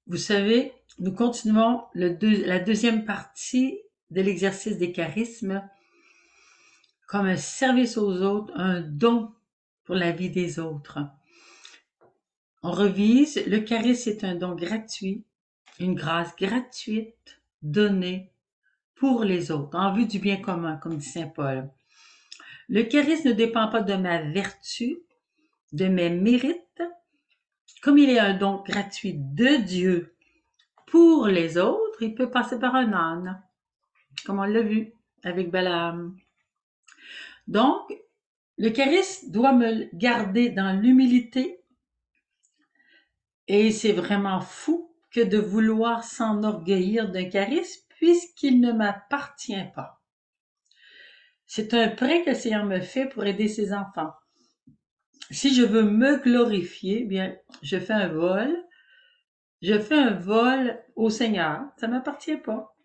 Vous savez, nous continuons la deuxième partie de l'exercice des charismes comme un service aux autres, un don pour la vie des autres. On revise, le charisme est un don gratuit, une grâce gratuite donnée pour les autres, en vue du bien commun, comme dit saint Paul. Le charisme ne dépend pas de ma vertu, de mes mérites, comme il est un don gratuit de Dieu pour les autres, il peut passer par un âne, comme on l'a vu avec Balaam. Donc, le charisme doit me garder dans l'humilité et c'est vraiment fou que de vouloir s'enorgueillir d'un charisme puisqu'il ne m'appartient pas. C'est un prêt que le Seigneur me fait pour aider ses enfants. Si je veux me glorifier, bien, je fais un vol. Je fais un vol au Seigneur. Ça ne m'appartient pas.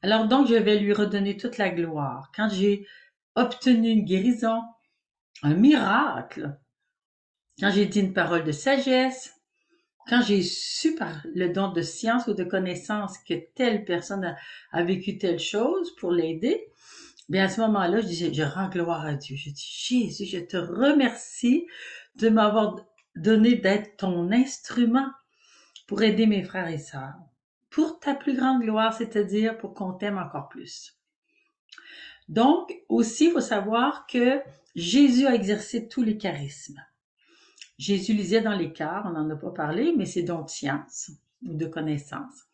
Alors donc, je vais lui redonner toute la gloire. Quand j'ai obtenu une guérison, un miracle, quand j'ai dit une parole de sagesse, quand j'ai su par le don de science ou de connaissance que telle personne a vécu telle chose pour l'aider, bien à ce moment-là, je rends gloire à Dieu. Je dis, Jésus, je te remercie de m'avoir donné d'être ton instrument pour aider mes frères et sœurs. Pour ta plus grande gloire, c'est-à-dire pour qu'on t'aime encore plus. Donc, aussi, il faut savoir que Jésus a exercé tous les charismes. Jésus lisait dans les cœurs, on n'en a pas parlé, mais c'est donc science ou de connaissance.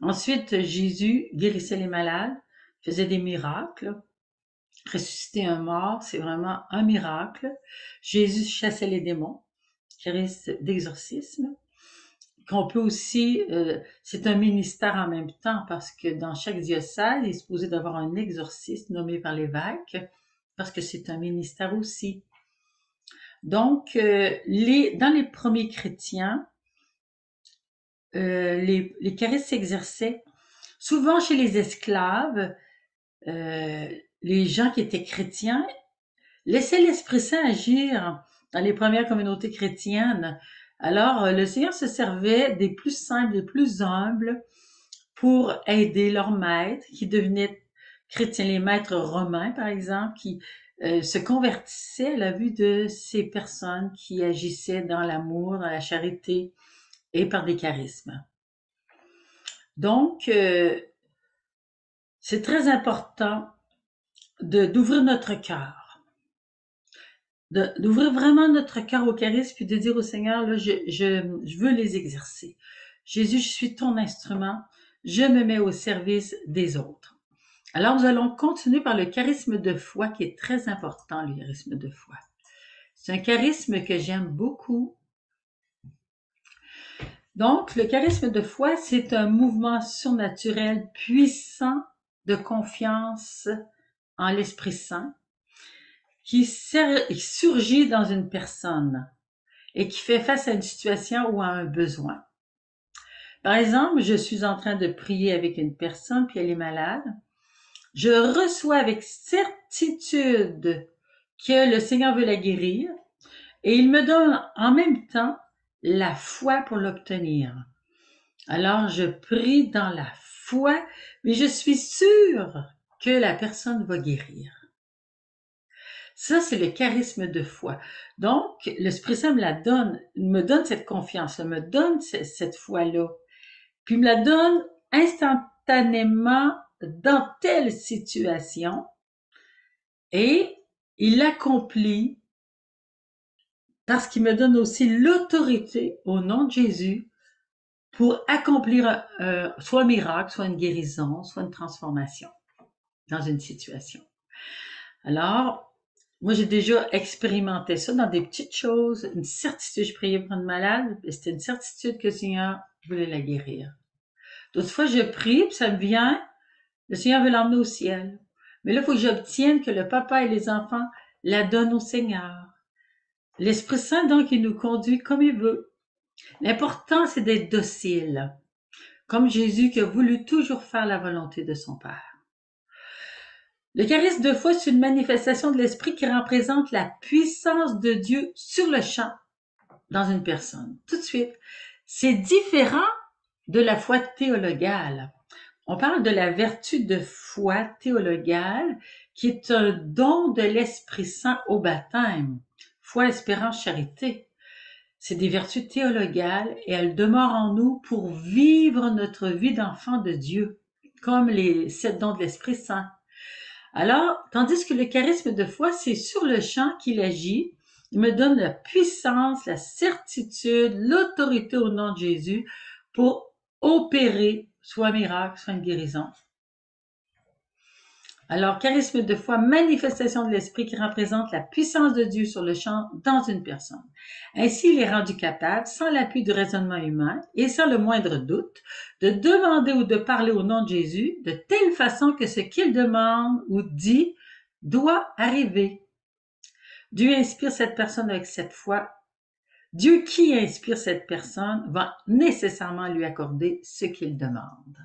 Ensuite, Jésus guérissait les malades, faisait des miracles. Ressusciter un mort, c'est vraiment un miracle. Jésus chassait les démons, charisme d'exorcisme. Qu'on peut aussi, c'est un ministère en même temps parce que dans chaque diocèse, il est supposé d'avoir un exorciste nommé par l'évêque parce que c'est un ministère aussi. Donc, dans les premiers chrétiens, les charismes s'exerçaient souvent chez les esclaves. Les gens qui étaient chrétiens laissaient l'Esprit Saint agir dans les premières communautés chrétiennes. Alors, le Seigneur se servait des plus simples, des plus humbles pour aider leurs maîtres qui devenaient chrétiens, les maîtres romains, par exemple, qui se convertissaient à la vue de ces personnes qui agissaient dans l'amour, dans la charité et par des charismes. Donc, c'est très important d'ouvrir notre cœur, d'ouvrir vraiment notre cœur au charisme, puis de dire au Seigneur, là, je veux les exercer. Jésus, je suis ton instrument, je me mets au service des autres. Alors, nous allons continuer par le charisme de foi, qui est très important, le charisme de foi. C'est un charisme que j'aime beaucoup. Donc, le charisme de foi, c'est un mouvement surnaturel puissant de confiance en l'Esprit Saint qui surgit dans une personne et qui fait face à une situation ou à un besoin. Par exemple, je suis en train de prier avec une personne, puis elle est malade. Je reçois avec certitude que le Seigneur veut la guérir et il me donne en même temps la foi pour l'obtenir. Alors, je prie dans la foi, mais je suis sûre que la personne va guérir. Ça, c'est le charisme de foi. Donc, l'Esprit Saint me donne cette confiance-là, me donne cette foi-là, puis me la donne instantanément dans telle situation et il l'accomplit parce qu'il me donne aussi l'autorité au nom de Jésus pour accomplir soit un miracle, soit une guérison, soit une transformation dans une situation. Alors, moi, j'ai déjà expérimenté ça dans des petites choses, une certitude. Je priais pour une malade, et c'était une certitude que le Seigneur voulait la guérir. D'autres fois, je prie, puis ça me vient, le Seigneur veut l'emmener au ciel. Mais là, il faut que j'obtienne que le papa et les enfants la donnent au Seigneur. L'Esprit Saint, donc, il nous conduit comme il veut. L'important, c'est d'être docile, comme Jésus qui a voulu toujours faire la volonté de son Père. Le charisme de foi, c'est une manifestation de l'Esprit qui représente la puissance de Dieu sur le champ dans une personne. Tout de suite. C'est différent de la foi théologale. On parle de la vertu de foi théologale qui est un don de l'Esprit Saint au baptême. Foi, espérance, charité. C'est des vertus théologales et elles demeurent en nous pour vivre notre vie d'enfant de Dieu, comme les 7 dons de l'Esprit Saint. Alors, tandis que le charisme de foi, c'est sur le champ qu'il agit, il me donne la puissance, la certitude, l'autorité au nom de Jésus pour opérer soit un miracle, soit une guérison. Alors, charisme de foi, manifestation de l'esprit qui représente la puissance de Dieu sur le champ dans une personne. Ainsi, il est rendu capable, sans l'appui du raisonnement humain et sans le moindre doute, de demander ou de parler au nom de Jésus de telle façon que ce qu'il demande ou dit doit arriver. Dieu inspire cette personne avec cette foi. Dieu qui inspire cette personne va nécessairement lui accorder ce qu'il demande.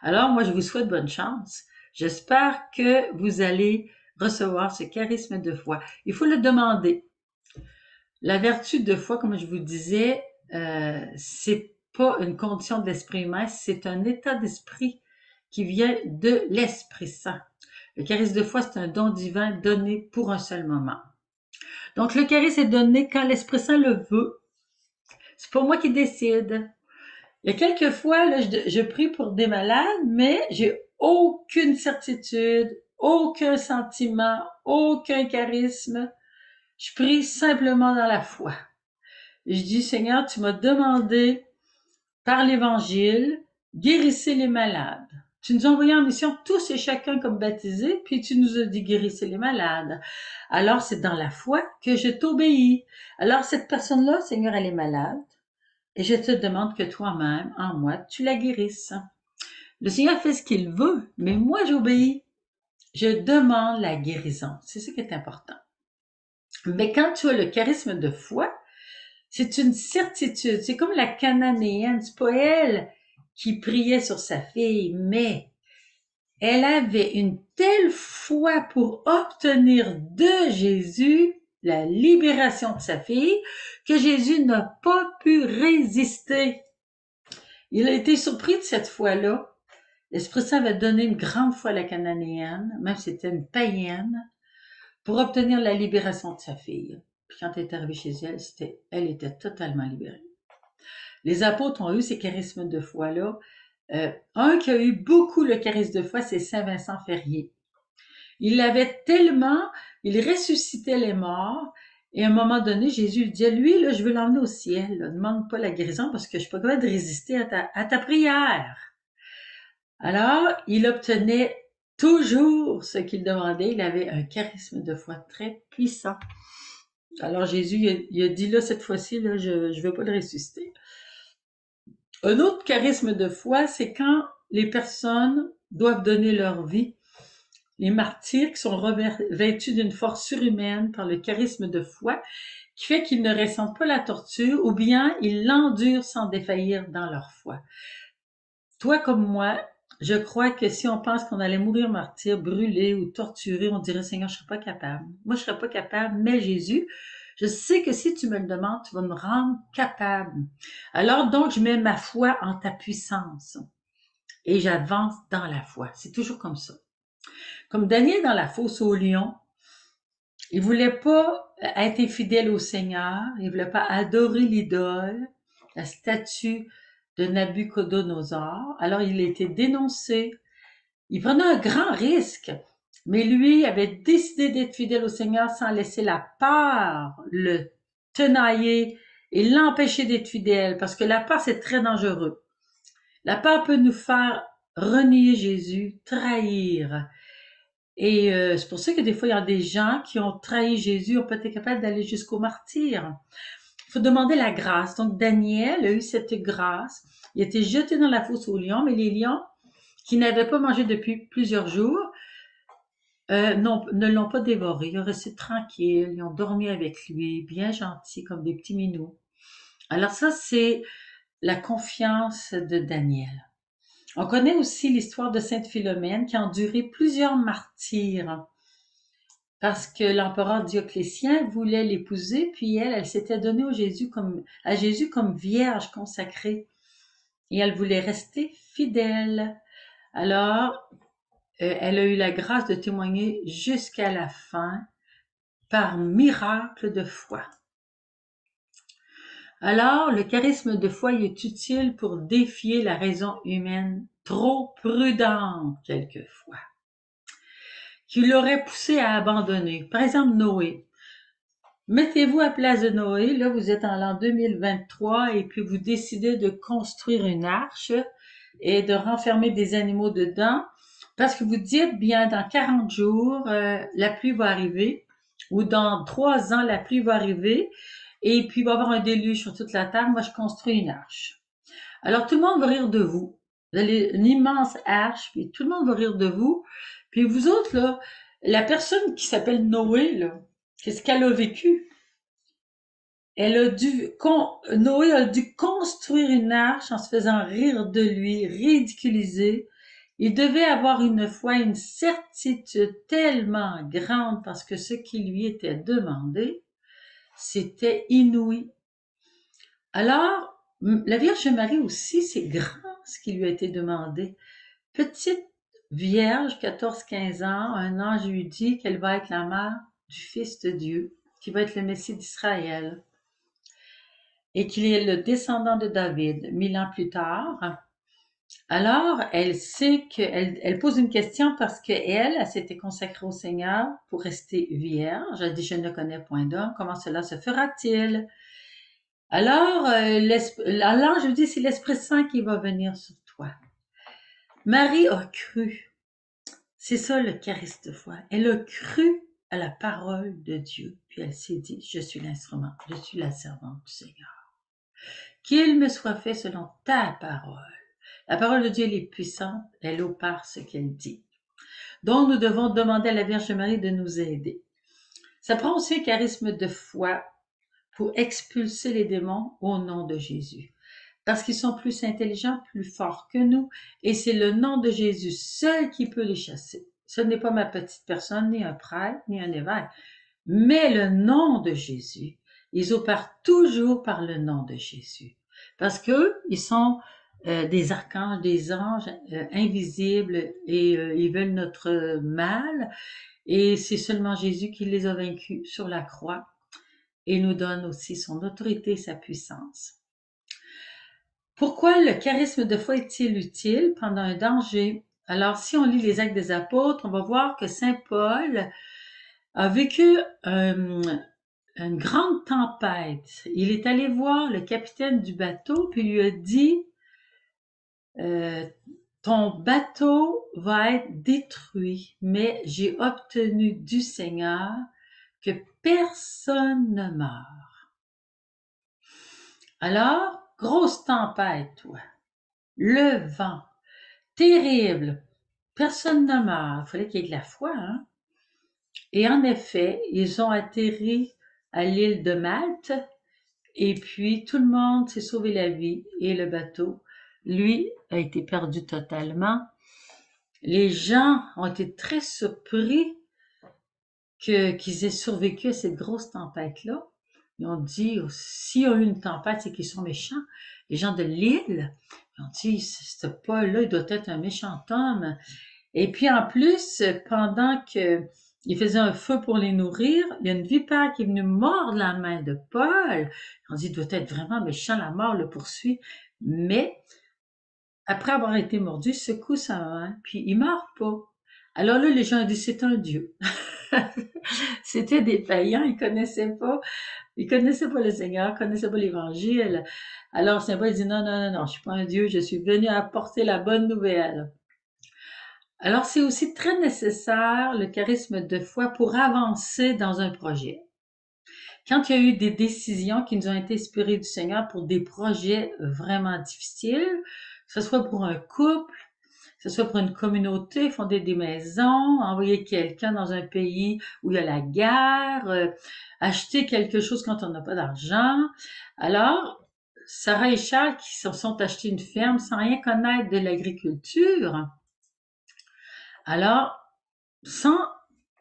Alors, moi, je vous souhaite bonne chance. J'espère que vous allez recevoir ce charisme de foi. Il faut le demander. La vertu de foi, comme je vous disais, c'est pas une condition de l'esprit humain, c'est un état d'esprit qui vient de l'Esprit Saint. Le charisme de foi, c'est un don divin donné pour un seul moment. Donc, le charisme est donné quand l'Esprit Saint le veut. C'est pas moi qui décide. Il y a quelques fois, là, je prie pour des malades, mais j'ai aucune certitude, aucun sentiment, aucun charisme. Je prie simplement dans la foi. Et je dis, Seigneur, tu m'as demandé par l'Évangile, guérissez les malades. Tu nous as envoyé en mission tous et chacun comme baptisés, puis tu nous as dit guérissez les malades. Alors c'est dans la foi que je t'obéis. Alors cette personne-là, Seigneur, elle est malade. Et je te demande que toi-même, en moi, tu la guérisses. Le Seigneur fait ce qu'il veut, mais moi j'obéis. Je demande la guérison. C'est ce qui est important. Mais quand tu as le charisme de foi, c'est une certitude. C'est comme la Cananéenne. C'est pas elle qui priait sur sa fille, mais elle avait une telle foi pour obtenir de Jésus la libération de sa fille que Jésus n'a pas pu résister. Il a été surpris de cette foi-là. L'Esprit Saint avait donné une grande foi à la Cananéenne, même si c'était une païenne, pour obtenir la libération de sa fille. Puis quand elle est arrivée chez elle, elle était totalement libérée. Les apôtres ont eu ces charismes de foi-là. Un qui a eu beaucoup le charisme de foi, c'est Saint Vincent Ferrier. Il l'avait tellement, il ressuscitait les morts, et à un moment donné, Jésus lui dit, lui, là, je veux l'emmener au ciel. Là. Demande pas la guérison parce que je suis pas capable de résister à ta prière. Alors, il obtenait toujours ce qu'il demandait. Il avait un charisme de foi très puissant. Alors, Jésus, il a dit, là, cette fois-ci, là, je veux pas le ressusciter. Un autre charisme de foi, c'est quand les personnes doivent donner leur vie. Les martyrs qui sont revêtus d'une force surhumaine par le charisme de foi, qui fait qu'ils ne ressentent pas la torture ou bien ils l'endurent sans défaillir dans leur foi. Toi comme moi, je crois que si on pense qu'on allait mourir martyr, brûlé ou torturé, on dirait Seigneur, je serais pas capable. Moi, je serais pas capable, mais Jésus, je sais que si tu me le demandes, tu vas me rendre capable. Alors donc, je mets ma foi en ta puissance et j'avance dans la foi. C'est toujours comme ça. Comme Daniel dans la fosse au lion, il voulait pas être infidèle au Seigneur, il voulait pas adorer l'idole, la statue de Nabucodonosor. Alors il a été dénoncé. Il prenait un grand risque, mais lui avait décidé d'être fidèle au Seigneur sans laisser la peur le tenailler et l'empêcher d'être fidèle, parce que la peur, c'est très dangereux. La peur peut nous faire renier Jésus, trahir. Et c'est pour ça que des fois, il y a des gens qui ont trahi Jésus, ont pas été capables d'aller jusqu'au martyre. Il faut demander la grâce. Donc, Daniel a eu cette grâce. Il a été jeté dans la fosse aux lions, mais les lions, qui n'avaient pas mangé depuis plusieurs jours, ne l'ont pas dévoré. Ils ont resté tranquilles, ils ont dormi avec lui, bien gentils, comme des petits minous. Alors ça, c'est la confiance de Daniel. On connaît aussi l'histoire de Sainte Philomène qui a enduré plusieurs martyrs parce que l'empereur Dioclétien voulait l'épouser, puis elle s'était donnée à Jésus comme vierge consacrée. et elle voulait rester fidèle. Alors, elle a eu la grâce de témoigner jusqu'à la fin par miracle de foi. Alors, le charisme de foi est utile pour défier la raison humaine trop prudente quelquefois, qui l'aurait poussé à abandonner. Par exemple, Noé. Mettez-vous à place de Noé, là vous êtes en l'an 2023 et puis vous décidez de construire une arche et de renfermer des animaux dedans parce que vous dites bien dans 40 jours la pluie va arriver ou dans 3 ans la pluie va arriver et puis il va y avoir un déluge sur toute la terre, moi je construis une arche. Alors tout le monde va rire de vous. Vous avez une immense arche, puis tout le monde va rire de vous. Puis vous autres, là, la personne qui s'appelle Noé, là, qu'est-ce qu'elle a vécu? Noé a dû construire une arche en se faisant rire de lui, ridiculiser. Il devait avoir une foi, une certitude tellement grande parce que ce qui lui était demandé, c'était inouï. Alors, la Vierge Marie aussi, c'est grand ce qui lui a été demandé. Petite vierge, 14-15 ans, un ange lui dit qu'elle va être la mère du Fils de Dieu, qui va être le Messie d'Israël, et qu'il est le descendant de David. 1000 ans plus tard, alors elle sait elle pose une question parce qu'elle s'était consacrée au Seigneur pour rester vierge. Elle dit, je ne connais point d'homme, comment cela se fera-t-il? Alors, l'ange lui dit, c'est l'Esprit Saint qui va venir sur toi. Marie a cru. C'est ça le charisme de foi. Elle a cru à la parole de Dieu. Puis elle s'est dit, je suis l'instrument, je suis la servante du Seigneur. Qu'il me soit fait selon ta parole. La parole de Dieu, elle est puissante, elle opère ce qu'elle dit. Donc, nous devons demander à la Vierge Marie de nous aider. Ça prend aussi un charisme de foi pour expulser les démons au nom de Jésus. Parce qu'ils sont plus intelligents, plus forts que nous, et c'est le nom de Jésus seul qui peut les chasser. Ce n'est pas ma petite personne, ni un prêtre, ni un évêque, mais le nom de Jésus. Ils opèrent toujours par le nom de Jésus. Parce qu'eux, ils sont des archanges, des anges invisibles, et ils veulent notre mal, et c'est seulement Jésus qui les a vaincus sur la croix, et nous donne aussi son autorité et sa puissance. Pourquoi le charisme de foi est-il utile pendant un danger? Alors, si on lit les Actes des Apôtres, on va voir que Saint Paul a vécu une grande tempête. Il est allé voir le capitaine du bateau, puis lui a dit, ton bateau va être détruit, mais j'ai obtenu du Seigneur que personne ne meure. Alors, grosse tempête, toi. Le vent, terrible. Personne ne meurt. Il fallait qu'il y ait de la foi, hein? Et en effet, ils ont atterri à l'île de Malte, et puis tout le monde s'est sauvé la vie, et le bateau, lui, a été perdu totalement. Les gens ont été très surpris qu'ils aient survécu à cette grosse tempête-là. Ils ont dit, s'il y a eu une tempête, c'est qu'ils sont méchants. Les gens de l'île, ils ont dit, ce Paul-là, il doit être un méchant homme. Et puis en plus, pendant qu'il faisait un feu pour les nourrir, il y a une vipère qui est venue mordre la main de Paul. Ils ont dit, il doit être vraiment méchant, la mort le poursuit. Mais après avoir été mordu, il secoue sa main, puis il meurt pas. Alors là, les gens ont dit, c'est un dieu. C'était des païens, ils connaissaient pas le Seigneur, ils connaissaient pas l'Évangile. Alors Saint Paul dit, non, non, non, non, je suis pas un dieu, je suis venu apporter la bonne nouvelle. Alors c'est aussi très nécessaire le charisme de foi pour avancer dans un projet. Quand il y a eu des décisions qui nous ont été inspirées du Seigneur pour des projets vraiment difficiles, que ce soit pour un couple, que ce soit pour une communauté, fonder des maisons, envoyer quelqu'un dans un pays où il y a la guerre, acheter quelque chose quand on n'a pas d'argent. Alors, Sarah et Charles qui se sont achetés une ferme sans rien connaître de l'agriculture. Alors, sans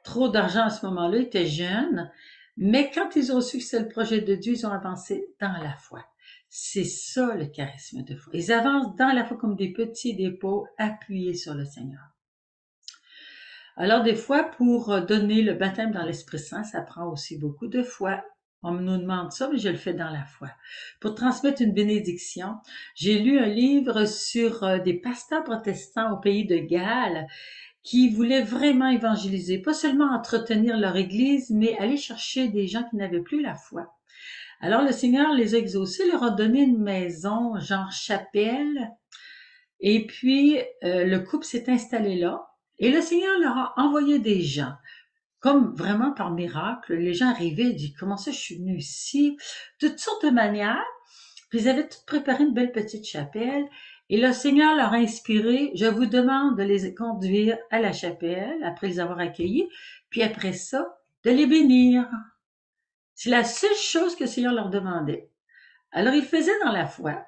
trop d'argent à ce moment-là, ils étaient jeunes, Mais quand ils ont su que c'est le projet de Dieu, ils ont avancé dans la foi. C'est ça le charisme de foi. Ils avancent dans la foi comme des petits dépôts appuyés sur le Seigneur. Alors des fois, pour donner le baptême dans l'Esprit Saint, ça prend aussi beaucoup de foi. On nous demande ça, mais je le fais dans la foi. Pour transmettre une bénédiction, j'ai lu un livre sur des pasteurs protestants au pays de Galles qui voulaient vraiment évangéliser, pas seulement entretenir leur église, mais aller chercher des gens qui n'avaient plus la foi. Alors le Seigneur les a exaucés, leur a donné une maison, genre chapelle, et puis le couple s'est installé là, et le Seigneur leur a envoyé des gens, comme vraiment par miracle. Les gens arrivaient et disaient, comment ça je suis venu ici? Toutes sortes de manières, puis ils avaient tout préparé une belle petite chapelle, et le Seigneur leur a inspiré, je vous demande de les conduire à la chapelle, après les avoir accueillis, puis après ça, de les bénir. C'est la seule chose que le Seigneur leur demandait. Alors, ils faisaient dans la foi.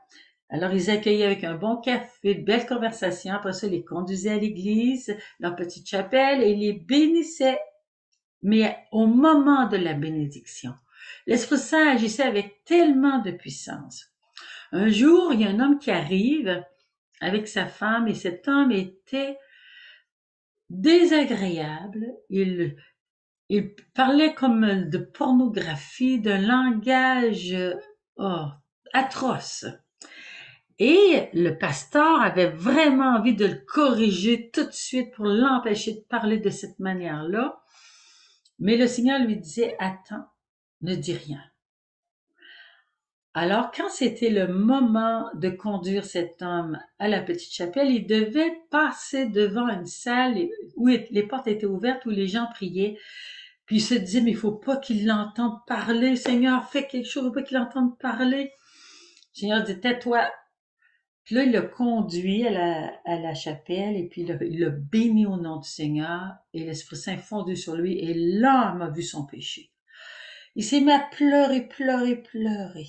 Alors, ils accueillaient avec un bon café, de belles conversations. Après ça, ils les conduisaient à l'église, leur petite chapelle, et ils les bénissaient. Mais au moment de la bénédiction, l'Esprit Saint agissait avec tellement de puissance. Un jour, il y a un homme qui arrive avec sa femme, et cet homme était désagréable. Il parlait comme de pornographie, d'un langage oh, atroce. Et le pasteur avait vraiment envie de le corriger tout de suite pour l'empêcher de parler de cette manière-là. Mais le Seigneur lui disait, attends, ne dis rien. Alors, quand c'était le moment de conduire cet homme à la petite chapelle, il devait passer devant une salle où les portes étaient ouvertes, où les gens priaient. Puis il se disait, mais il faut pas qu'il l'entende parler. Seigneur, fais quelque chose, il faut pas qu'il l'entende parler. Le Seigneur dit, tais-toi. Puis là, il l'a conduit à la chapelle et puis il l'a béni au nom du Seigneur et l'Esprit Saint fondu sur lui et l'homme a vu son péché. Il s'est mis à pleurer, pleurer, pleurer.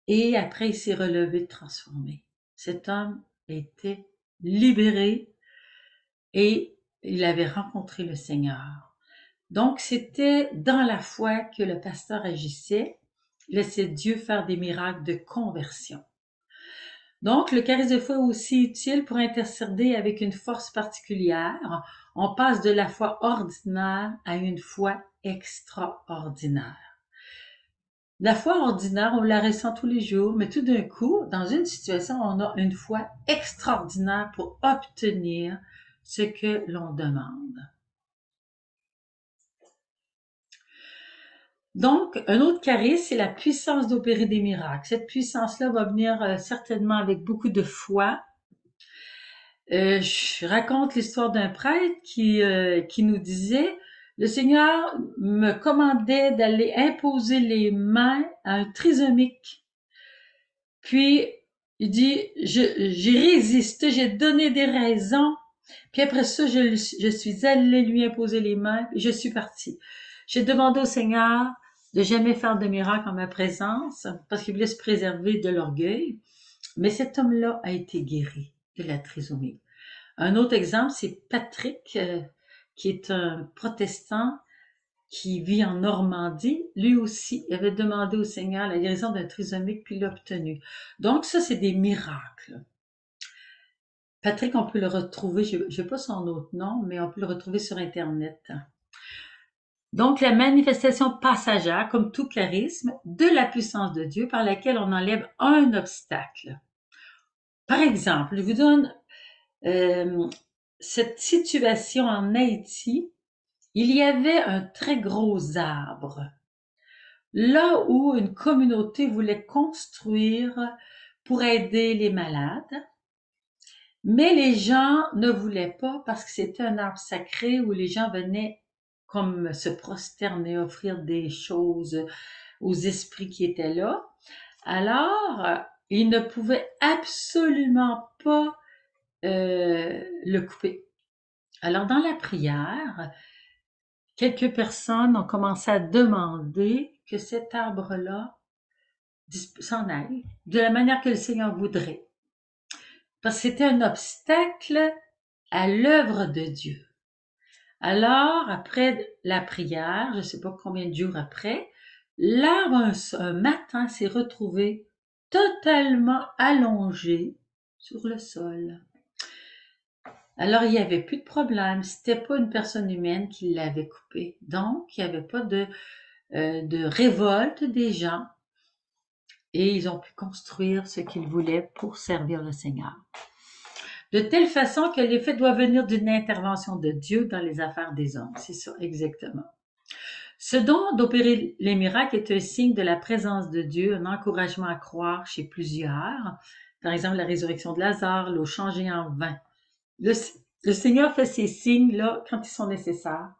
Et après, il s'est relevé, transformé. Cet homme était libéré et il avait rencontré le Seigneur. Donc, c'était dans la foi que le pasteur agissait, laissait Dieu faire des miracles de conversion. Donc, le charisme de foi est aussi utile pour intercéder avec une force particulière. On passe de la foi ordinaire à une foi extraordinaire. La foi ordinaire, on la ressent tous les jours, mais tout d'un coup, dans une situation, on a une foi extraordinaire pour obtenir ce que l'on demande. Donc, un autre charisme, c'est la puissance d'opérer des miracles. Cette puissance-là va venir certainement avec beaucoup de foi. Je raconte l'histoire d'un prêtre qui nous disait, le Seigneur me commandait d'aller imposer les mains à un trisomique. Puis, il dit, j'ai résisté, j'ai donné des raisons. Puis après ça, je suis allée lui imposer les mains et je suis partie. J'ai demandé au Seigneur de jamais faire de miracle en ma présence parce qu'il voulait se préserver de l'orgueil. Mais cet homme-là a été guéri de la trisomie. Un autre exemple, c'est Patrick, qui est un protestant qui vit en Normandie. Lui aussi, il avait demandé au Seigneur la guérison d'un trisomique, puis l'a obtenu. Donc ça, c'est des miracles. Patrick, on peut le retrouver, je n'ai pas son autre nom, mais on peut le retrouver sur Internet. Donc, la manifestation passagère, comme tout charisme, de la puissance de Dieu par laquelle on enlève un obstacle. Par exemple, je vous donne cette situation en Haïti. Il y avait un très gros arbre, là où une communauté voulait construire pour aider les malades, mais les gens ne voulaient pas parce que c'était un arbre sacré où les gens venaient comme se prosterner, offrir des choses aux esprits qui étaient là. Alors, ils ne pouvaient absolument pas le couper. Alors, dans la prière, quelques personnes ont commencé à demander que cet arbre-là s'en aille, de la manière que le Seigneur voudrait. Parce que c'était un obstacle à l'œuvre de Dieu. Alors, après la prière, je ne sais pas combien de jours après, l'arbre, un matin, s'est retrouvé totalement allongé sur le sol. Alors, il n'y avait plus de problème. C'était pas une personne humaine qui l'avait coupé. Donc, il n'y avait pas de révolte des gens et ils ont pu construire ce qu'ils voulaient pour servir le Seigneur. De telle façon que l'effet doit venir d'une intervention de Dieu dans les affaires des hommes. C'est ça, exactement. Ce don d'opérer les miracles est un signe de la présence de Dieu, un encouragement à croire chez plusieurs. Par exemple, la résurrection de Lazare, l'eau changée en vin. Le Seigneur fait ces signes-là quand ils sont nécessaires.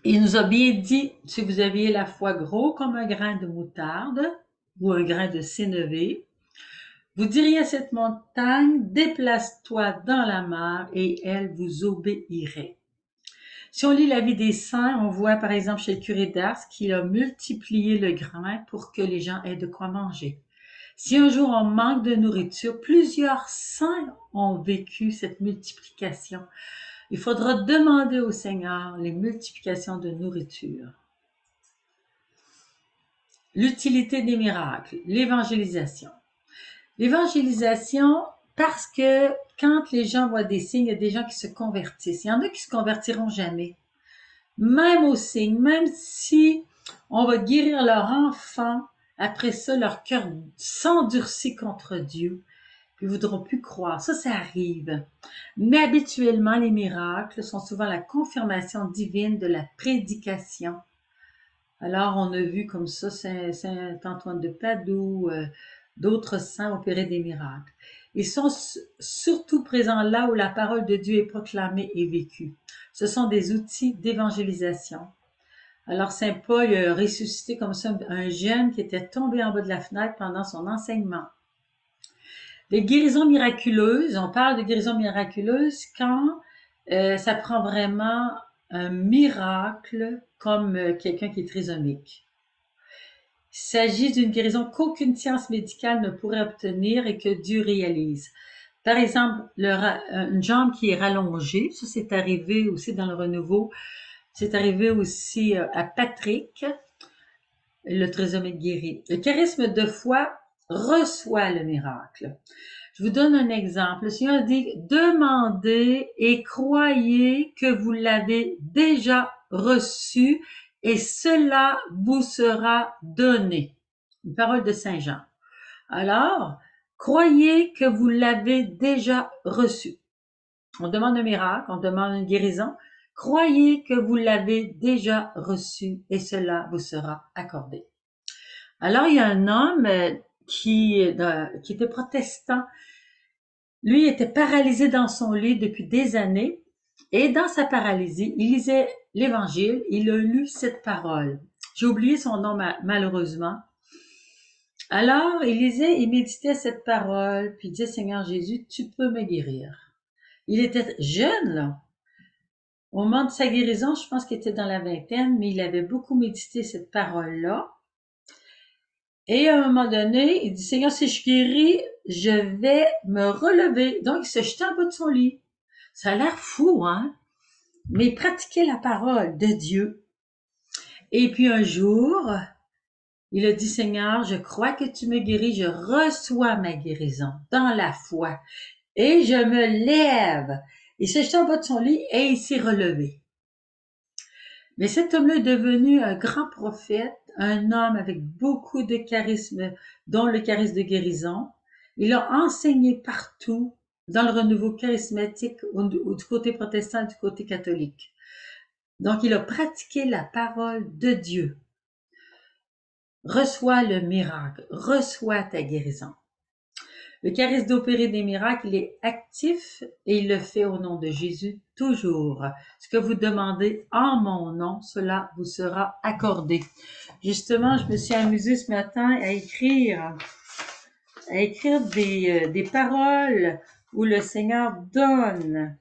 Il nous a bien dit, si vous aviez la foi gros comme un grain de moutarde ou un grain de sénévé, vous diriez à cette montagne, déplace-toi dans la mer et elle vous obéirait. Si on lit la vie des saints, on voit par exemple chez le curé d'Ars qu'il a multiplié le grain pour que les gens aient de quoi manger. Si un jour on manque de nourriture, plusieurs saints ont vécu cette multiplication. Il faudra demander au Seigneur les multiplications de nourriture. L'utilité des miracles, l'évangélisation. L'évangélisation, parce que quand les gens voient des signes, il y a des gens qui se convertissent. Il y en a qui se convertiront jamais. Même aux signes, même si on va guérir leur enfant, après ça, leur cœur s'endurcit contre Dieu. Puis ils ne voudront plus croire. Ça arrive. Mais habituellement, les miracles sont souvent la confirmation divine de la prédication. Alors, on a vu comme ça Saint Antoine de Padoue, d'autres saints opérer des miracles. Ils sont surtout présents là où la parole de Dieu est proclamée et vécue. Ce sont des outils d'évangélisation. Alors, Saint Paul a ressuscité comme ça un jeune qui était tombé en bas de la fenêtre pendant son enseignement. Les guérisons miraculeuses, on parle de guérisons miraculeuses quand ça prend vraiment un miracle comme quelqu'un qui est trisomique. Il s'agit d'une guérison qu'aucune science médicale ne pourrait obtenir et que Dieu réalise. Par exemple, une jambe qui est rallongée, ça c'est arrivé aussi dans le renouveau, c'est arrivé aussi à Patrick, le trisomique guéri. Le charisme de foi reçoit le miracle. Je vous donne un exemple. Le Seigneur dit, demandez et croyez que vous l'avez déjà reçu et cela vous sera donné. Une parole de Saint Jean. Alors, croyez que vous l'avez déjà reçu. On demande un miracle, on demande une guérison. Croyez que vous l'avez déjà reçu et cela vous sera accordé. Alors, il y a un homme qui était protestant. Lui était paralysé dans son lit depuis des années et dans sa paralysie, il lisait l'Évangile, il a lu cette parole. J'ai oublié son nom malheureusement. Alors, il lisait et méditait cette parole, puis il disait, Seigneur Jésus, tu peux me guérir. Il était jeune, là. Au moment de sa guérison, je pense qu'il était dans la vingtaine, mais il avait beaucoup médité cette parole-là. Et à un moment donné, il dit, Seigneur, si je guéris, je vais me relever. Donc, il se jetait en bas de son lit. Ça a l'air fou, hein? Mais il pratiquait la parole de Dieu. Et puis un jour, il a dit, Seigneur, je crois que tu me guéris, je reçois ma guérison dans la foi. Et je me lève. Il s'est jeté en bas de son lit et il s'est relevé. Mais cet homme-là est devenu un grand prophète, un homme avec beaucoup de charisme, dont le charisme de guérison. Il a enseigné partout dans le renouveau charismatique du côté protestant et du côté catholique. Donc, il a pratiqué la parole de Dieu. Reçois le miracle, reçois ta guérison. Le charisme d'opérer des miracles, il est actif et il le fait au nom de Jésus toujours. Ce que vous demandez en mon nom, cela vous sera accordé. Justement, je me suis amusée ce matin à écrire des paroles où le Seigneur donne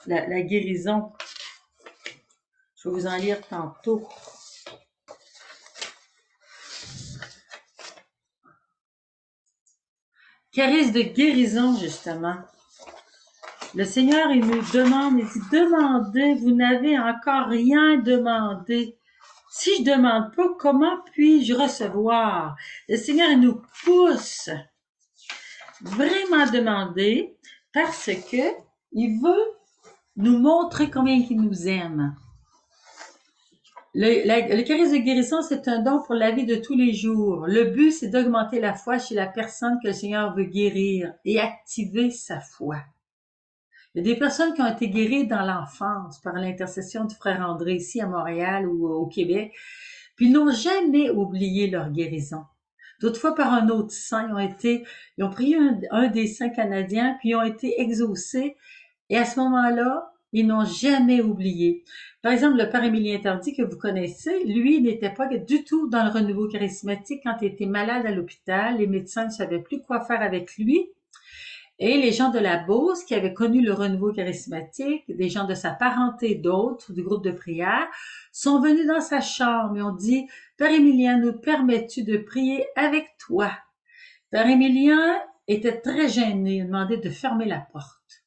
la guérison. Je vais vous en lire tantôt. Charisme de guérison, justement. Le Seigneur, il nous demande, il dit, demandez, vous n'avez encore rien demandé. Si je demande pas, comment puis-je recevoir? Le Seigneur, il nous pousse vraiment à demander parce que il veut nous montrer combien il nous aime. Le charisme de guérison, c'est un don pour la vie de tous les jours. Le but, c'est d'augmenter la foi chez la personne que le Seigneur veut guérir et activer sa foi. Il y a des personnes qui ont été guéries dans l'enfance par l'intercession du frère André ici à Montréal ou au Québec, puis ils n'ont jamais oublié leur guérison. D'autres fois, par un autre saint, ils ont pris un des saints canadiens, puis ils ont été exaucés, et à ce moment-là, ils n'ont jamais oublié. Par exemple, le père Émilien Tardy, que vous connaissez, lui, n'était pas du tout dans le renouveau charismatique quand il était malade à l'hôpital. Les médecins ne savaient plus quoi faire avec lui. Et les gens de la Beauce, qui avaient connu le renouveau charismatique, des gens de sa parenté, d'autres, du groupe de prière, sont venus dans sa chambre et ont dit, « Père Émilien, nous permets-tu de prier avec toi? » Père Émilien était très gêné, il a demandé de fermer la porte.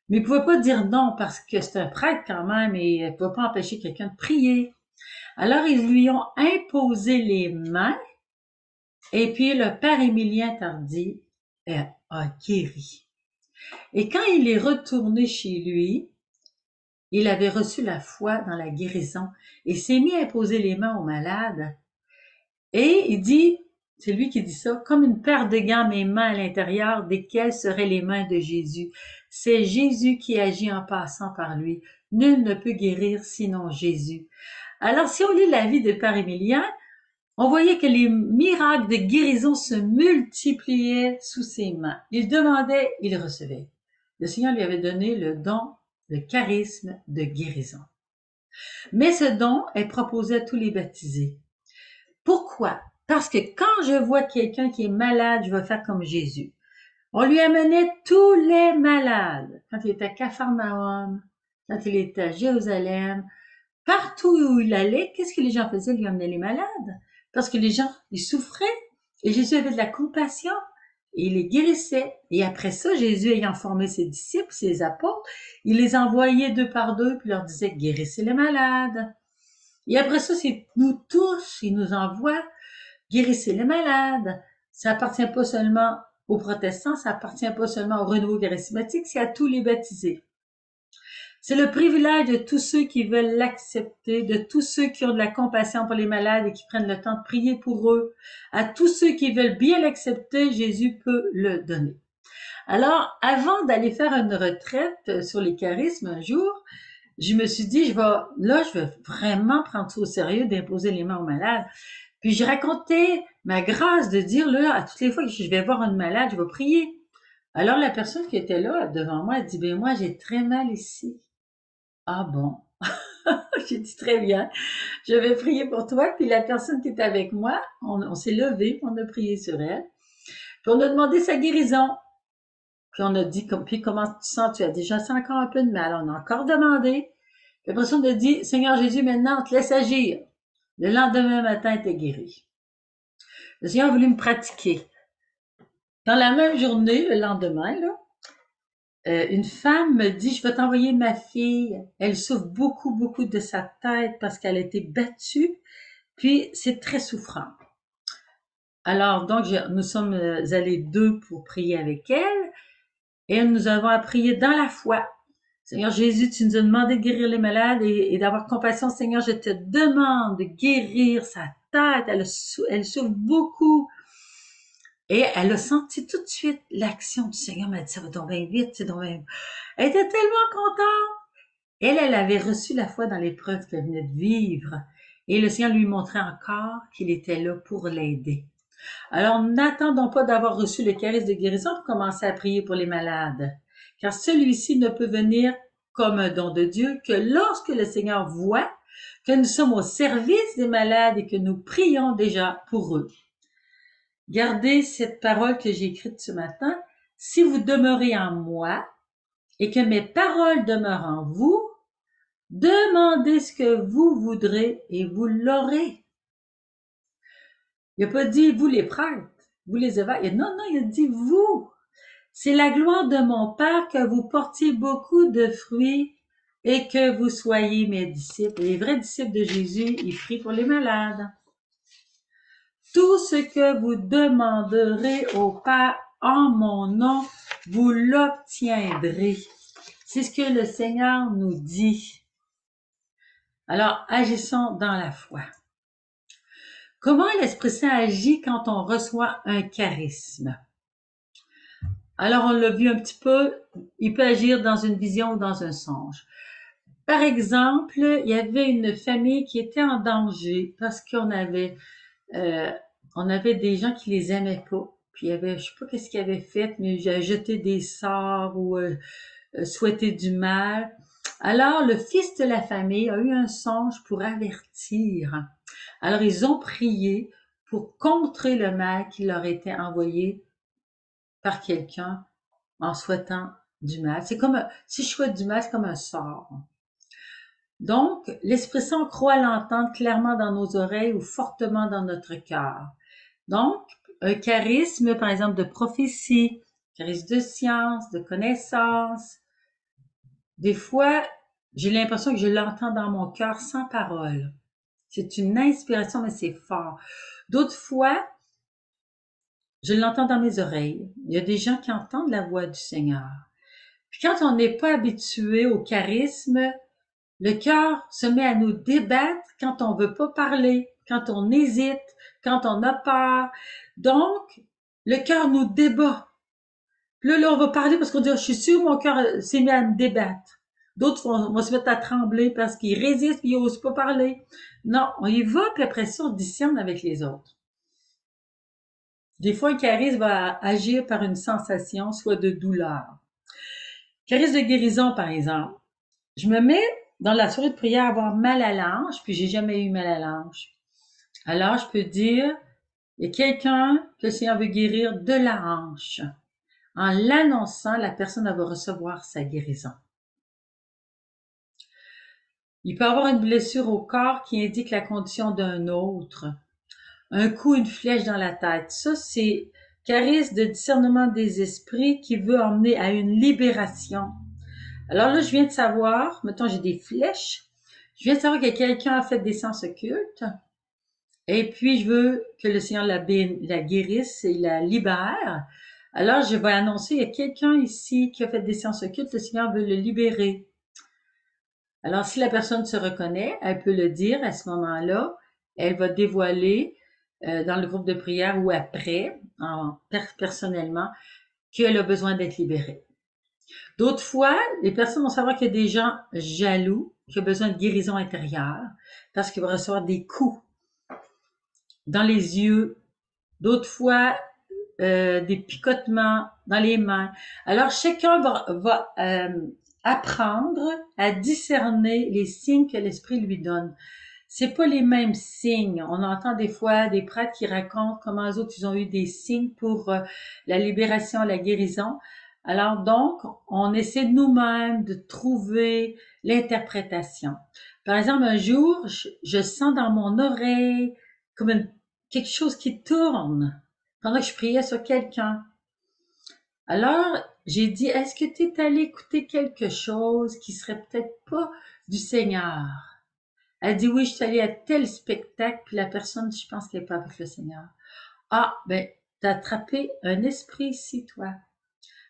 Mais il pouvait pas dire non parce que c'est un prêtre quand même et il pouvait pas empêcher quelqu'un de prier. Alors ils lui ont imposé les mains et puis le père Émilien Tardy a guéri. Et quand il est retourné chez lui, il avait reçu la foi dans la guérison et s'est mis à imposer les mains aux malades. Et il dit, c'est lui qui dit ça, comme une paire de gants, mes mains à l'intérieur, desquelles seraient les mains de Jésus. C'est Jésus qui agit en passant par lui. Nul ne peut guérir sinon Jésus. Alors, si on lit la vie de Père Émilien, on voyait que les miracles de guérison se multipliaient sous ses mains. Il demandait, il recevait. Le Seigneur lui avait donné le don, le charisme de guérison. Mais ce don est proposé à tous les baptisés. Pourquoi? Parce que quand je vois quelqu'un qui est malade, je vais faire comme Jésus. On lui amenait tous les malades. Quand il était à Capharnaüm, quand il était à Jérusalem, partout où il allait, qu'est-ce que les gens faisaient? Ils lui amenaient les malades. Parce que les gens, ils souffraient. Et Jésus avait de la compassion. Et il les guérissait. Et après ça, Jésus ayant formé ses disciples, ses apôtres, il les envoyait deux par deux, puis leur disait, guérissez les malades. Et après ça, c'est nous tous, il nous envoie, guérissez les malades. Ça appartient pas seulement aux protestants, ça appartient pas seulement au renouveau charismatique, c'est à tous les baptisés. C'est le privilège de tous ceux qui veulent l'accepter, de tous ceux qui ont de la compassion pour les malades et qui prennent le temps de prier pour eux. À tous ceux qui veulent bien l'accepter, Jésus peut le donner. Alors, avant d'aller faire une retraite sur les charismes un jour, je me suis dit, je vais vraiment prendre ça au sérieux d'imposer les mains aux malades. Puis j'ai raconté ma grâce de dire, là, à toutes les fois que je vais voir une malade, je vais prier. Alors la personne qui était là devant moi, elle dit, ben moi, j'ai très mal ici. Ah bon? J'ai dit très bien. Je vais prier pour toi. Puis la personne qui était avec moi, on s'est levé, on a prié sur elle. Puis on a demandé sa guérison. Puis on a dit, puis comment tu sens? Tu as déjà senti encore un peu de mal. On a encore demandé. Puis après ça, on a dit, Seigneur Jésus, maintenant, on te laisse agir. Le lendemain matin, elle était guérie. Le Seigneur a voulu me pratiquer. Dans la même journée, le lendemain, là, une femme me dit, je vais t'envoyer ma fille. Elle souffre beaucoup, beaucoup de sa tête parce qu'elle a été battue. Puis, c'est très souffrant. Alors, donc, nous sommes allés deux pour prier avec elle. Et nous avons prié dans la foi. Seigneur Jésus, tu nous as demandé de guérir les malades et d'avoir compassion. Seigneur, je te demande de guérir sa tête. Elle souffre beaucoup. Et elle a senti tout de suite l'action du Seigneur. Elle m'a dit, ça va tomber vite, c'est tombé. Elle était tellement contente. Elle avait reçu la foi dans l'épreuve qu'elle venait de vivre. Et le Seigneur lui montrait encore qu'il était là pour l'aider. Alors, n'attendons pas d'avoir reçu le charisme de guérison pour commencer à prier pour les malades. Car celui-ci ne peut venir comme un don de Dieu que lorsque le Seigneur voit que nous sommes au service des malades et que nous prions déjà pour eux. Gardez cette parole que j'ai écrite ce matin. Si vous demeurez en moi et que mes paroles demeurent en vous, demandez ce que vous voudrez et vous l'aurez. Il n'a pas dit vous les prêtres, vous les évêques. Non, il a dit vous. C'est la gloire de mon Père que vous portiez beaucoup de fruits et que vous soyez mes disciples. Les vrais disciples de Jésus, ils prient pour les malades. Tout ce que vous demanderez au Père en mon nom, vous l'obtiendrez. C'est ce que le Seigneur nous dit. Alors, agissons dans la foi. Comment l'Esprit Saint agit quand on reçoit un charisme? Alors, on l'a vu un petit peu, il peut agir dans une vision ou dans un songe. Par exemple, il y avait une famille qui était en danger parce on avait des gens qui les aimaient pas. Puis il y avait, je sais pas qu'est-ce qu'ils avaient fait, mais j'ai jeté des sorts ou souhaité du mal. Alors, le fils de la famille a eu un songe pour avertir. Alors, ils ont prié pour contrer le mal qui leur était envoyé par quelqu'un en souhaitant du mal. C'est comme, si je souhaite du mal, c'est comme un sort. Donc, l'Esprit Saint, on croit l'entendre clairement dans nos oreilles ou fortement dans notre cœur. Donc, un charisme, par exemple, de prophétie, charisme de science, de connaissance. Des fois, j'ai l'impression que je l'entends dans mon cœur sans parole. C'est une inspiration, mais c'est fort. D'autres fois, je l'entends dans mes oreilles. Il y a des gens qui entendent la voix du Seigneur. Puis quand on n'est pas habitué au charisme, le cœur se met à nous débattre quand on veut pas parler, quand on hésite, quand on a peur. Donc, le cœur nous débat. Puis là, on va parler parce qu'on dit, je suis sûr, mon cœur s'est mis à me débattre. D'autres vont se mettre à trembler parce qu'ils résistent et ils n'osent pas parler. Non, on y va, puis après ça, on discerne avec les autres. Des fois, un charisme va agir par une sensation, soit de douleur. Charisme de guérison, par exemple. Je me mets dans la soirée de prière à avoir mal à l'ange, puis j'ai jamais eu mal à l'ange. Alors, je peux dire, il y a quelqu'un que le Seigneur veut guérir de la hanche. En l'annonçant, la personne va recevoir sa guérison. Il peut avoir une blessure au corps qui indique la condition d'un autre. Un coup, une flèche dans la tête. Ça, c'est charisme de discernement des esprits qui veut emmener à une libération. Alors là, je viens de savoir, mettons, j'ai des flèches. Je viens de savoir que quelqu'un a fait des sens occultes. Et puis, je veux que le Seigneur la guérisse et la libère. Alors, je vais annoncer, il y a quelqu'un ici qui a fait des séances occultes, le Seigneur veut le libérer. Alors, si la personne se reconnaît, elle peut le dire à ce moment-là. Elle va dévoiler dans le groupe de prière ou après, personnellement, qu'elle a besoin d'être libérée. D'autres fois, les personnes vont savoir qu'il y a des gens jaloux, qui ont besoin de guérison intérieure, parce qu'ils vont recevoir des coups dans les yeux. D'autres fois, des picotements dans les mains. Alors, chacun va apprendre à discerner les signes que l'Esprit lui donne. C'est pas les mêmes signes. On entend des fois des prêtres qui racontent comment eux autres, ils ont eu des signes pour la libération, la guérison. Alors donc, on essaie nous-mêmes de trouver l'interprétation. Par exemple, un jour, je sens dans mon oreille comme quelque chose qui tourne pendant que je priais sur quelqu'un. Alors, j'ai dit, est-ce que tu es allé écouter quelque chose qui serait peut-être pas du Seigneur? Elle dit, oui, je suis allée à tel spectacle, puis la personne, je pense qu'elle n'est pas avec le Seigneur. Ah, ben, t'as attrapé un esprit ici, toi.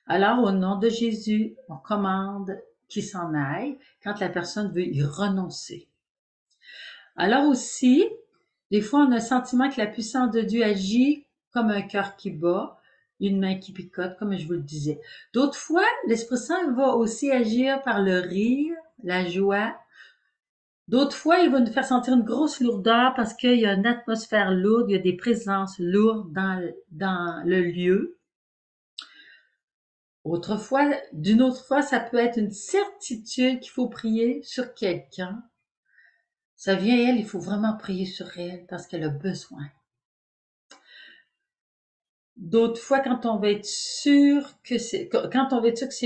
Alors, au nom de Jésus, on commande qu'il s'en aille quand la personne veut y renoncer. Alors aussi, des fois, on a le sentiment que la puissance de Dieu agit comme un cœur qui bat, une main qui picote, comme je vous le disais. D'autres fois, l'Esprit Saint va aussi agir par le rire, la joie. D'autres fois, il va nous faire sentir une grosse lourdeur parce qu'il y a une atmosphère lourde, il y a des présences lourdes dans le lieu. D'une autre fois, ça peut être une certitude qu'il faut prier sur quelqu'un. Ça vient elle, il faut vraiment prier sur elle parce qu'elle a besoin. D'autres fois, quand on va être sûr que c'est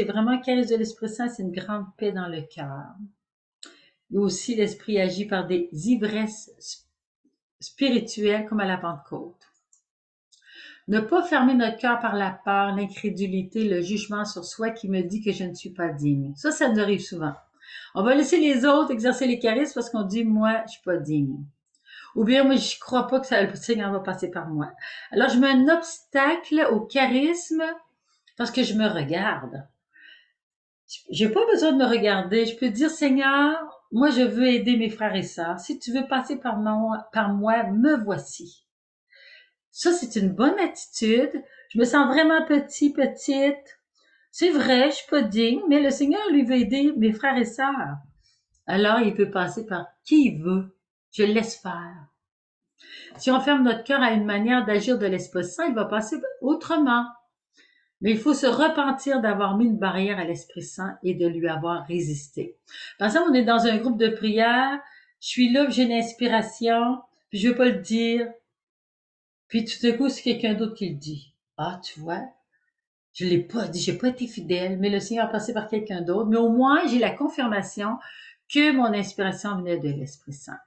vraiment un charisme de l'Esprit Saint, c'est une grande paix dans le cœur. Et aussi, l'Esprit agit par des ivresses spirituelles comme à la Pentecôte. Ne pas fermer notre cœur par la peur, l'incrédulité, le jugement sur soi qui me dit que je ne suis pas digne. Ça nous arrive souvent. On va laisser les autres exercer les charismes parce qu'on dit, moi, je suis pas digne. Ou bien, moi, je crois pas que le Seigneur va passer par moi. Alors, je mets un obstacle au charisme parce que je me regarde. J'ai pas besoin de me regarder. Je peux dire, Seigneur, moi, je veux aider mes frères et sœurs. Si tu veux passer par moi, me voici. Ça, c'est une bonne attitude. Je me sens vraiment petite. C'est vrai, je suis pas digne, mais le Seigneur, lui, veut aider mes frères et sœurs. Alors, il peut passer par qui il veut. Je le laisse faire. Si on ferme notre cœur à une manière d'agir de l'Esprit Saint, il va passer autrement. Mais il faut se repentir d'avoir mis une barrière à l'Esprit Saint et de lui avoir résisté. Par exemple, on est dans un groupe de prière, je suis là, j'ai une inspiration, puis je veux pas le dire, puis tout à coup, c'est quelqu'un d'autre qui le dit. Ah, tu vois, je l'ai pas dit, j'ai pas été fidèle, mais le Seigneur a passé par quelqu'un d'autre, mais au moins, j'ai la confirmation que mon inspiration venait de l'Esprit Saint.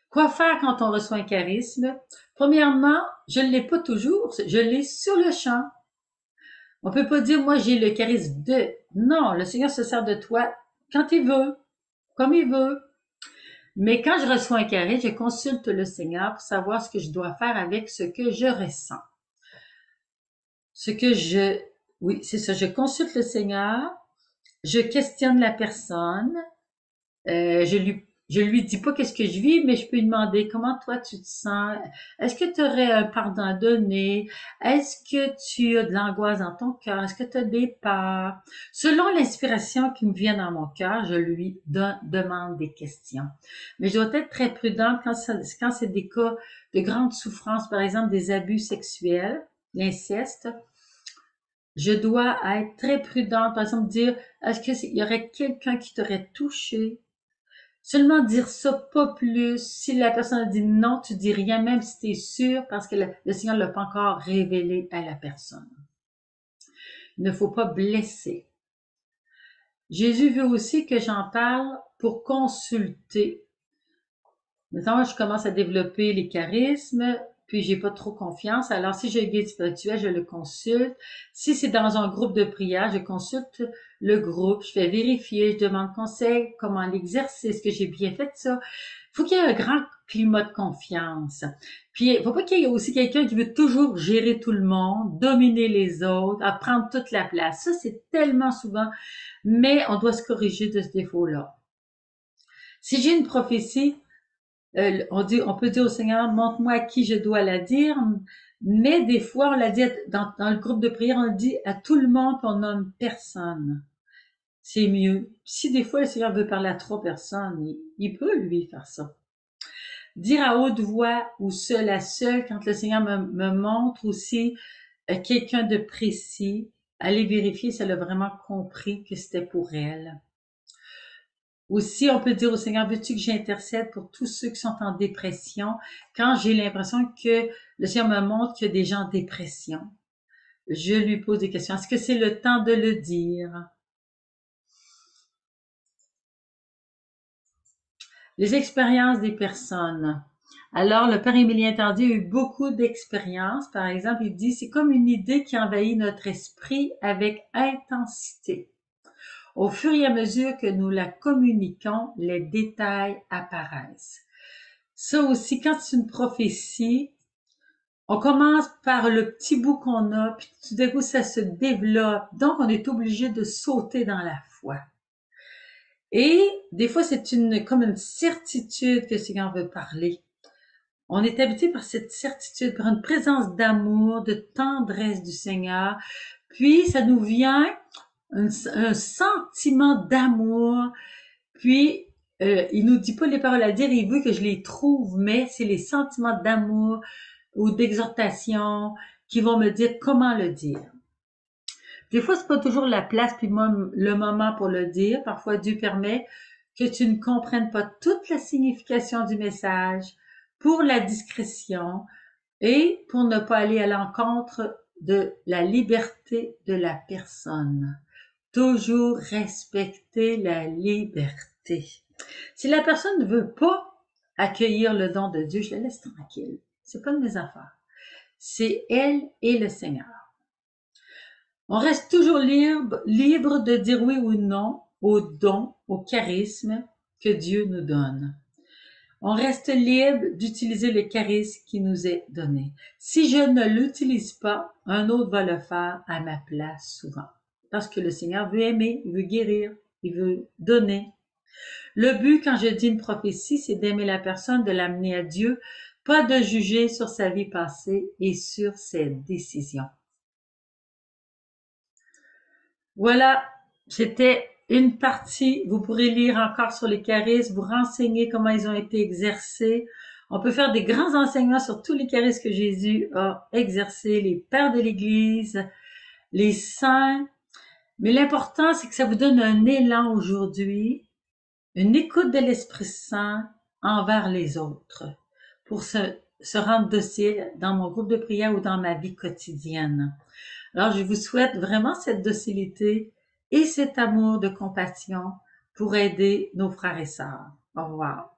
Quoi faire quand on reçoit un charisme? Premièrement, je ne l'ai pas toujours, je l'ai sur le champ. On peut pas dire, moi, j'ai le charisme de. Non, le Seigneur se sert de toi quand il veut, comme il veut. Mais quand je reçois un charisme, je consulte le Seigneur pour savoir ce que je dois faire avec ce que je ressens. Oui, c'est ça, je consulte le Seigneur, je questionne la personne, je lui dis pas qu'est-ce que je vis, mais je peux lui demander comment toi tu te sens. Est-ce que tu aurais un pardon à donner? Est-ce que tu as de l'angoisse dans ton cœur? Est-ce que tu as des peurs? Selon l'inspiration qui me vient dans mon cœur, je lui demande des questions. Mais je dois être très prudente quand c'est des cas de grande souffrance, par exemple des abus sexuels, l'inceste. Je dois être très prudente, par exemple dire, est-ce qu'il y aurait quelqu'un qui t'aurait touché? Seulement dire ça, pas plus. Si la personne dit non, tu dis rien, même si tu es sûr, parce que le Seigneur ne l'a pas encore révélé à la personne. Il ne faut pas blesser. Jésus veut aussi que j'en parle pour consulter. Maintenant, je commence à développer les charismes, puis j'ai pas trop confiance. Alors, si j'ai un guide spirituel, je le consulte. Si c'est dans un groupe de prière, je consulte le groupe, je fais vérifier, je demande conseil, comment l'exercer, est-ce que j'ai bien fait ça. Il faut qu'il y ait un grand climat de confiance. Puis, il faut pas qu'il y ait aussi quelqu'un qui veut toujours gérer tout le monde, dominer les autres, à prendre toute la place. Ça, c'est tellement souvent, mais on doit se corriger de ce défaut-là. Si j'ai une prophétie, on peut dire au Seigneur, montre-moi à qui je dois la dire, mais des fois, on l'a dit dans le groupe de prière, on le dit à tout le monde, puis on nomme personne. C'est mieux. Si des fois le Seigneur veut parler à 3 personnes, il peut lui faire ça. Dire à haute voix ou seul à seul, quand le Seigneur me montre aussi quelqu'un de précis, aller vérifier si elle a vraiment compris que c'était pour elle. Aussi, on peut dire au Seigneur, veux-tu que j'intercède pour tous ceux qui sont en dépression? Quand j'ai l'impression que le Seigneur me montre qu'il y a des gens en dépression, je lui pose des questions. Est-ce que c'est le temps de le dire? Les expériences des personnes. Alors, le Père Émilien Tardy a eu beaucoup d'expériences. Par exemple, il dit, c'est comme une idée qui envahit notre esprit avec intensité. Au fur et à mesure que nous la communiquons, les détails apparaissent. Ça aussi, quand c'est une prophétie, on commence par le petit bout qu'on a, puis tout d'un coup, ça se développe. Donc, on est obligé de sauter dans la foi. Et des fois, c'est comme une certitude que le Seigneur veut parler. On est habité par cette certitude, par une présence d'amour, de tendresse du Seigneur. Puis, ça nous vient un sentiment d'amour. Puis, il nous dit pas les paroles à dire, il veut que je les trouve, mais c'est les sentiments d'amour ou d'exhortation qui vont me dire comment le dire. Des fois, c'est pas toujours la place puis le moment pour le dire. Parfois, Dieu permet que tu ne comprennes pas toute la signification du message pour la discrétion et pour ne pas aller à l'encontre de la liberté de la personne. Toujours respecter la liberté. Si la personne ne veut pas accueillir le don de Dieu, je la laisse tranquille. C'est pas de mes affaires. C'est elle et le Seigneur. On reste toujours libre de dire oui ou non aux dons, au charisme que Dieu nous donne. On reste libre d'utiliser le charisme qui nous est donné. Si je ne l'utilise pas, un autre va le faire à ma place souvent. Parce que le Seigneur veut aimer, il veut guérir, il veut donner. Le but, quand je dis une prophétie, c'est d'aimer la personne, de l'amener à Dieu, pas de juger sur sa vie passée et sur ses décisions. Voilà, c'était une partie. Vous pourrez lire encore sur les charismes, vous renseigner comment ils ont été exercés. On peut faire des grands enseignements sur tous les charismes que Jésus a exercés, les pères de l'Église, les saints. Mais l'important, c'est que ça vous donne un élan aujourd'hui, une écoute de l'Esprit Saint envers les autres pour se rendre docile dans mon groupe de prière ou dans ma vie quotidienne. Alors, je vous souhaite vraiment cette docilité et cet amour de compassion pour aider nos frères et sœurs. Au revoir.